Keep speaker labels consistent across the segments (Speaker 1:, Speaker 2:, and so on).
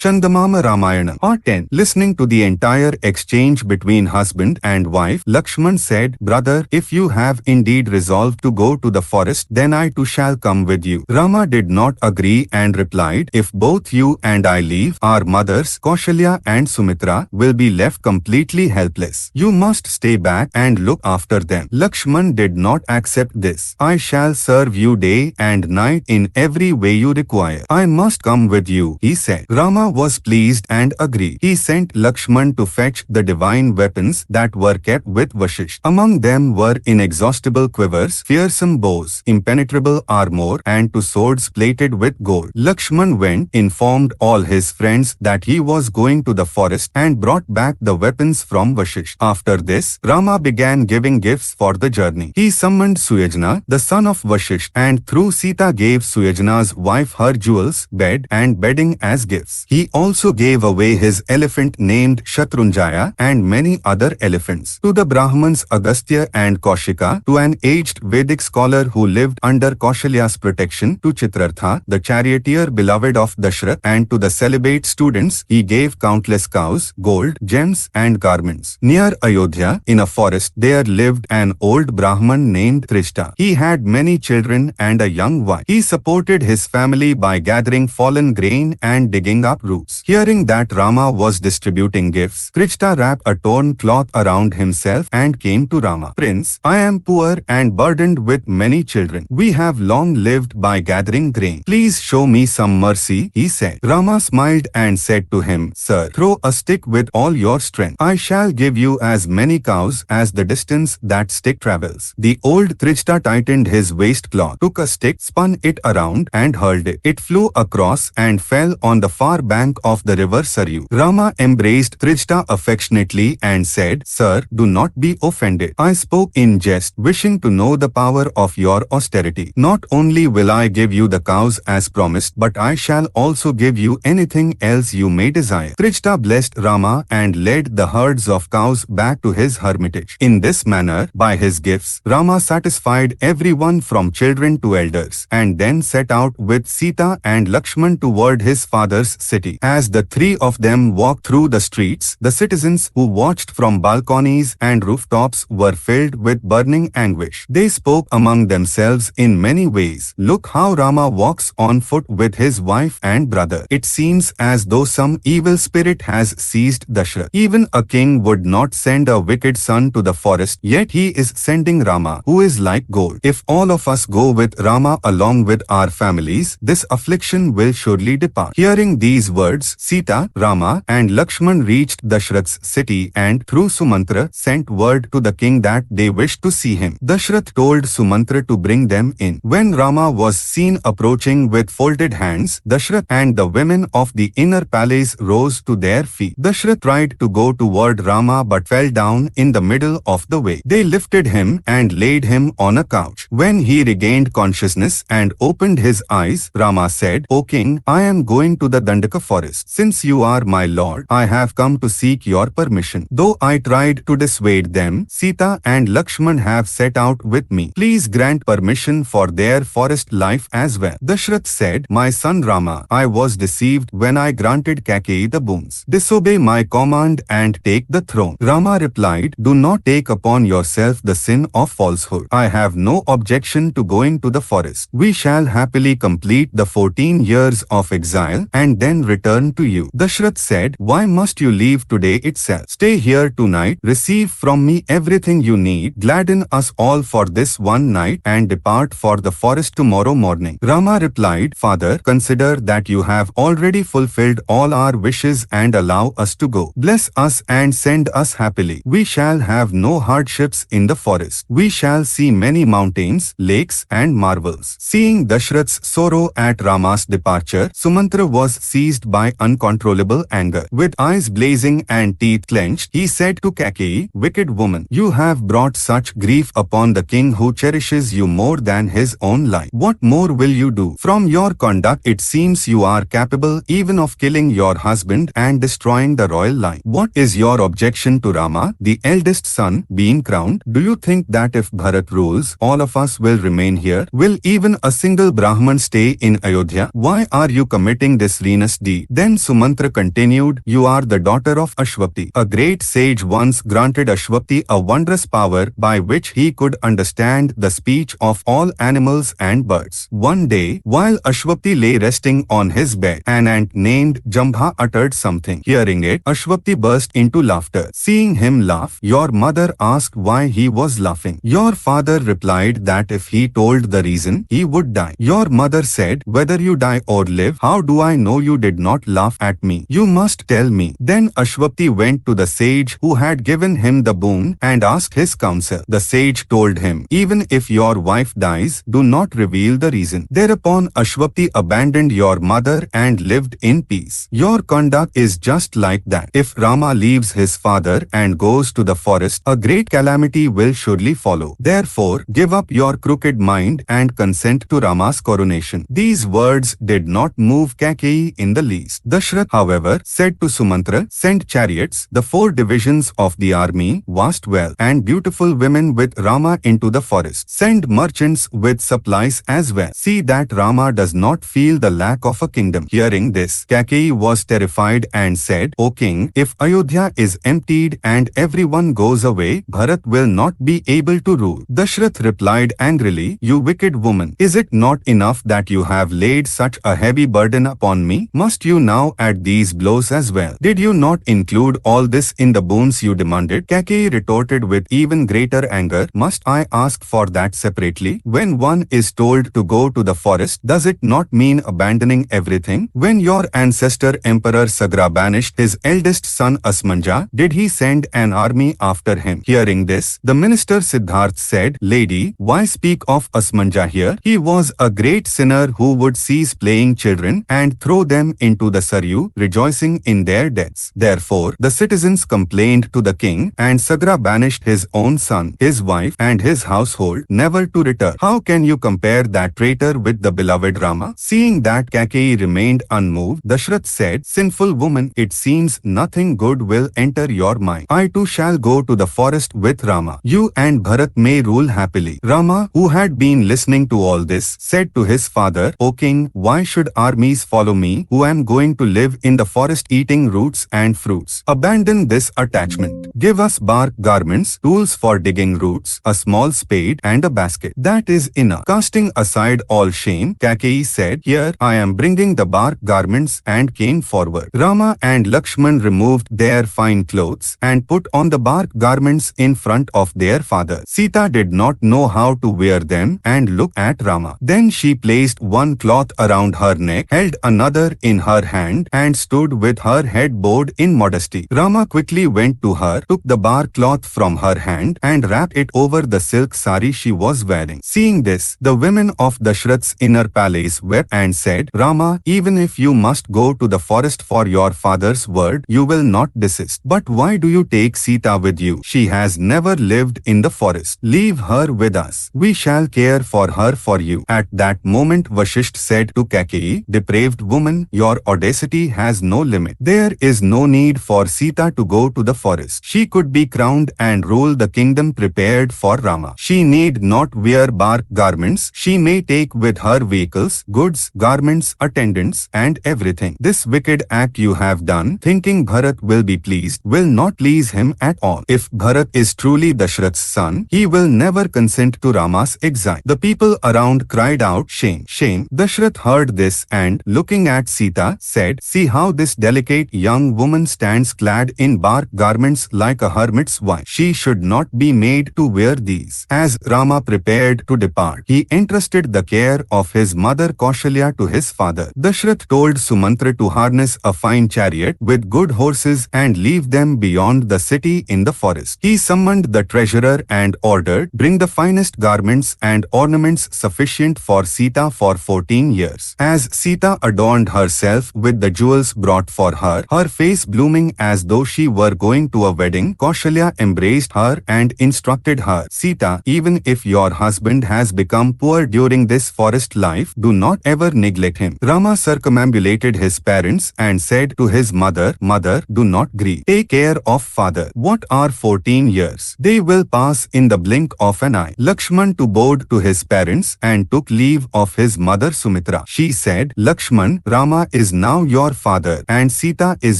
Speaker 1: Chandamama Ramayana. Part 10. Listening to the entire exchange between husband and wife, Lakshman said, "Brother, if you have indeed resolved to go to the forest, then I too shall come with you." Rama did not agree and replied, "If both you and I leave, our mothers, Kaushalya and Sumitra, will be left completely helpless. You must stay back and look after them." Lakshman did not accept this. "I shall serve you day and night in every way you require. I must come with you," he said. Rama was pleased and agreed. He sent Lakshman to fetch the divine weapons that were kept with Vashisht. Among them were inexhaustible quivers, fearsome bows, impenetrable armor, and two swords plated with gold. Lakshman went, informed all his friends that he was going to the forest, and brought back the weapons from Vashisht. After this, Rama began giving gifts for the journey. He summoned Suyajna, the son of Vashisht, and through Sita gave Suyajna's wife her jewels, bed, and bedding as gifts. He also gave away his elephant named Shatrunjaya and many other elephants. To the Brahmans Agastya and Kaushika, to an aged Vedic scholar who lived under Kaushalya's protection, to Chitrartha, the charioteer beloved of Dashrath, and to the celibate students, he gave countless cows, gold, gems, and garments. Near Ayodhya, in a forest, there lived an old Brahman named Trishta. He had many children and a young wife. He supported his family by gathering fallen grain and digging up roots. Hearing that Rama was distributing gifts, Trishta wrapped a torn cloth around himself and came to Rama. "Prince, I am poor and burdened with many children. We have long lived by gathering grain. Please show me some mercy," he said. Rama smiled and said to him, "Sir, throw a stick with all your strength. I shall give you as many cows as the distance that stick travels." The old Trishta tightened his waistcloth, took a stick, spun it around, and hurled it. It flew across and fell on the far bank of the river Saryu. Rama embraced Trishta affectionately and said, "Sir, do not be offended. I spoke in jest, wishing to know the power of your austerity. Not only will I give you the cows as promised, but I shall also give you anything else you may desire." Trishta blessed Rama and led the herds of cows back to his hermitage. In this manner, by his gifts, Rama satisfied everyone from children to elders, and then set out with Sita and Lakshman toward his father's city. As the three of them walked through the streets, the citizens who watched from balconies and rooftops were filled with burning anguish. They spoke among themselves in many ways. "Look how Rama walks on foot with his wife and brother. It seems as though some evil spirit has seized Dashrath. Even a king would not send a wicked son to the forest, yet he is sending Rama, who is like gold. If all of us go with Rama along with our families, this affliction will surely depart." Hearing these words, Sita, Rama, and Lakshman reached Dashrath's city and, through Sumantra, sent word to the king that they wished to see him. Dashrath told Sumantra to bring them in. When Rama was seen approaching with folded hands, Dashrath and the women of the inner palace rose to their feet. Dashrath tried to go toward Rama but fell down in the middle of the way. They lifted him and laid him on a couch. When he regained consciousness and opened his eyes, Rama said, "O king, I am going to the Dandaka forest. Since you are my lord, I have come to seek your permission. Though I tried to dissuade them, Sita and Lakshman have set out with me. Please grant permission for their forest life as well." Dashrath said, "My son Rama, I was deceived when I granted Kaikeyi the boons. Disobey my command and take the throne." Rama replied, "Do not take upon yourself the sin of falsehood. I have no objection to going to the forest. We shall happily complete the 14 years of exile and then return to you." Dashrath said, "Why must you leave today itself? Stay here tonight, receive from me everything you need, gladden us all for this one night, and depart for the forest tomorrow morning." Rama replied, "Father, consider that you have already fulfilled all our wishes and allow us to go. Bless us and send us happily. We shall have no hardships in the forest. We shall see many mountains, lakes, and marvels." Seeing Dashrath's sorrow at Rama's departure, Sumantra was seized by uncontrollable anger. With eyes blazing and teeth clenched, he said to Kaikeyi, "Wicked woman, you have brought such grief upon the king who cherishes you more than his own life. What more will you do? From your conduct, it seems you are capable even of killing your husband and destroying the royal line. What is your objection to Rama, the eldest son, being crowned? Do you think that if Bharat rules, all of us will remain here? Will even a single Brahman stay in Ayodhya? Why are you committing this heinous deed?" indeed. Then Sumantra continued, you are the daughter of Ashwapti. A great sage once granted Ashwapti a wondrous power by which he could understand the speech of all animals and birds. One day, while Ashwapti lay resting on his bed, an ant named Jambha uttered something. Hearing it, Ashwapti burst into laughter. Seeing him laugh, your mother asked why he was laughing. Your father replied that if he told the reason, he would die. Your mother said, whether you die or live, how do I know you did not laugh at me? You must tell me. Then Ashwapti went to the sage who had given him the boon and asked his counsel. The sage told him, even if your wife dies, do not reveal the reason. Thereupon Ashwapti abandoned your mother and lived in peace. Your conduct is just like that. If Rama leaves his father and goes to the forest, a great calamity will surely follow. Therefore, give up your crooked mind and consent to Rama's coronation. These words did not move Kaikeyi in the least. Dashrath, however, said to Sumantra, send chariots, the 4 divisions of the army, vast wealth, and beautiful women with Rama into the forest. Send merchants with supplies as well. See that Rama does not feel the lack of a kingdom. Hearing this, Kaikeyi was terrified and said, O king, if Ayodhya is emptied and everyone goes away, Bharat will not be able to rule. Dashrath replied angrily, you wicked woman, is it not enough that you have laid such a heavy burden upon me? Must you now add these blows as well? Did you not include all this in the boons you demanded? Kaikeyi retorted with even greater anger, must I ask for that separately? When one is told to go to the forest, does it not mean abandoning everything? When your ancestor Emperor Sagra banished his eldest son Asmanja, did he send an army after him? Hearing this, the minister Siddharth said, Lady, why speak of Asmanja here? He was a great sinner who would cease playing children and throw them into the Saryu, rejoicing in their deaths. Therefore, the citizens complained to the king, and Sagra banished his own son, his wife, and his household, never to return. How can you compare that traitor with the beloved Rama? Seeing that Kaikeyi remained unmoved, Dashrath said, Sinful woman, it seems nothing good will enter your mind. I too shall go to the forest with Rama. You and Bharat may rule happily. Rama, who had been listening to all this, said to his father, O king, why should armies follow me, who am going to live in the forest eating roots and fruits? Abandon this attachment. Give us bark garments, tools for digging roots, a small spade, and a basket. That is enough. Casting aside all shame, Kaikeyi said, Here I am bringing the bark garments, and came forward. Rama and Lakshman removed their fine clothes and put on the bark garments in front of their father. Sita did not know how to wear them and looked at Rama. Then she placed one cloth around her neck, held another in her hand, and stood with her head bowed in modesty. Rama quickly went to her, took the bark cloth from her hand, and wrapped it over the silk sari she was wearing. Seeing this, the women of Dashrath's inner palace wept and said, Rama, even if you must go to the forest for your father's word, you will not desist. But why do you take Sita with you? She has never lived in the forest. Leave her with us. We shall care for her for you. At that moment Vashisht said to Kaikeyi, Depraved woman, your audacity has no limit. There is no need for Sita to go to the forest. She could be crowned and rule the kingdom prepared for Rama. She need not wear bark garments. She may take with her vehicles, goods, garments, attendants, and everything. This wicked act you have done, thinking Bharat will be pleased, will not please him at all. If Bharat is truly Dashrath's son, he will never consent to Rama's exile. The people around cried out, Shame, shame. Dashrath heard this and, looking at Sita, said, See how this delicate young woman stands clad in bark garments like a hermit's wife. She should not be made to wear these. As Rama prepared to depart, he entrusted the care of his mother Kaushalya to his father. Dashrath told Sumantra to harness a fine chariot with good horses and leave them beyond the city in the forest. He summoned the treasurer and ordered, Bring the finest garments and ornaments sufficient for Sita for 14 years. As Sita adorned herself with the jewels brought for her, her face blooming as though she were going to a wedding, Kaushalya embraced her and instructed her, Sita, even if your husband has become poor during this forest life, do not ever neglect him. Rama circumambulated his parents and said to his mother, Mother, do not grieve. Take care of father. What are 14 years? They will pass in the blink of an eye. Lakshman too bowed to his parents and took leave of his mother Sumitra. She said, Lakshman, Rama is is now your father and Sita is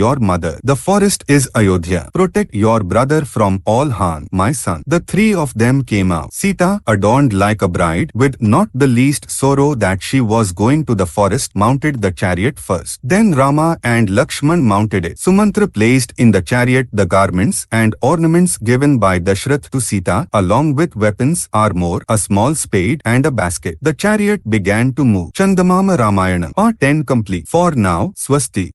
Speaker 1: your mother. The forest is Ayodhya. Protect your brother from all harm, my son. The three of them came out. Sita, adorned like a bride, with not the least sorrow that she was going to the forest, mounted the chariot first. Then Rama and Lakshman mounted it. Sumantra placed in the chariot the garments and ornaments given by Dashrath to Sita, along with weapons, armor, a small spade, and a basket. The chariot began to move. Chandamama Ramayana. Part 10 complete. For now, Swasti.